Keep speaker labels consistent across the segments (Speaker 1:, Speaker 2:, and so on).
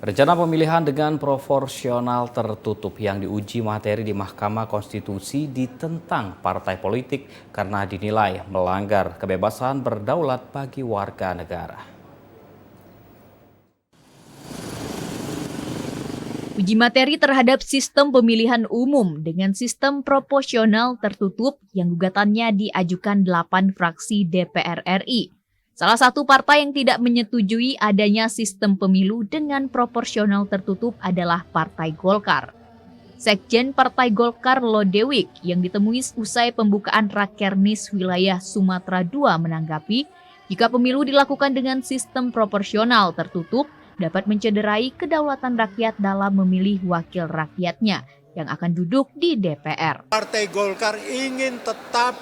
Speaker 1: Rencana pemilihan dengan proporsional tertutup yang diuji materi di Mahkamah Konstitusi ditentang partai politik karena dinilai melanggar kebebasan berdaulat bagi warga negara.
Speaker 2: Uji materi terhadap sistem pemilihan umum dengan sistem proporsional tertutup yang gugatannya diajukan 8 fraksi DPR RI. Salah satu partai yang tidak menyetujui adanya sistem pemilu dengan proporsional tertutup adalah Partai Golkar. Sekjen Partai Golkar Lodewijk yang ditemui usai pembukaan Rakernis wilayah Sumatera II menanggapi, jika pemilu dilakukan dengan sistem proporsional tertutup, dapat mencederai kedaulatan rakyat dalam memilih wakil rakyatnya yang akan duduk di DPR.
Speaker 3: Partai Golkar ingin tetap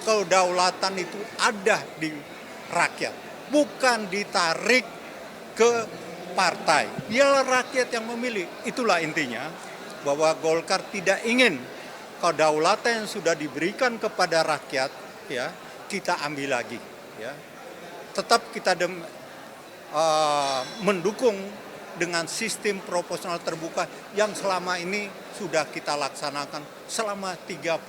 Speaker 3: kedaulatan itu ada di rakyat, bukan ditarik ke partai. Biarlah rakyat yang memilih. Itulah intinya bahwa Golkar tidak ingin kedaulatan yang sudah diberikan kepada rakyat ya kita ambil lagi ya. Tetap kita mendukung dengan sistem proporsional terbuka yang selama ini sudah kita laksanakan selama 3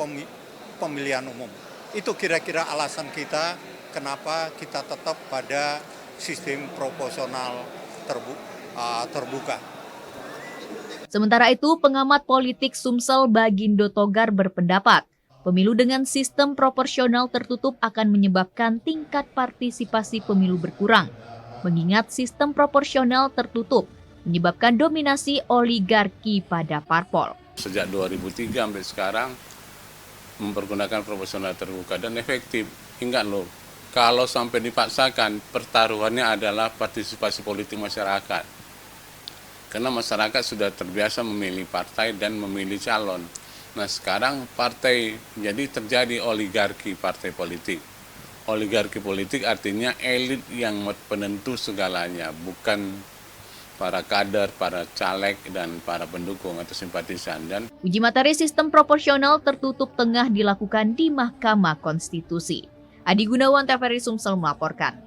Speaker 3: pemilihan umum. Itu kira-kira alasan kita kenapa kita tetap pada sistem proporsional terbuka.
Speaker 2: Sementara itu, pengamat politik Sumsel Bagindo Togar berpendapat, pemilu dengan sistem proporsional tertutup akan menyebabkan tingkat partisipasi pemilu berkurang. Mengingat sistem proporsional tertutup menyebabkan dominasi oligarki pada parpol.
Speaker 4: Sejak 2003 sampai sekarang mempergunakan proporsional terbuka dan efektif. Ingat loh, kalau sampai dipaksakan, pertaruhannya adalah partisipasi politik masyarakat. Karena masyarakat sudah terbiasa memilih partai dan memilih calon. Nah sekarang partai, jadi terjadi oligarki partai politik. Oligarki politik artinya elit yang penentu segalanya, bukan para kader, para caleg, dan para pendukung atau simpatisan. Dan
Speaker 2: uji materi sistem proporsional tertutup tengah dilakukan di Mahkamah Konstitusi. Adi Gunawan, TVRI Sumsel melaporkan.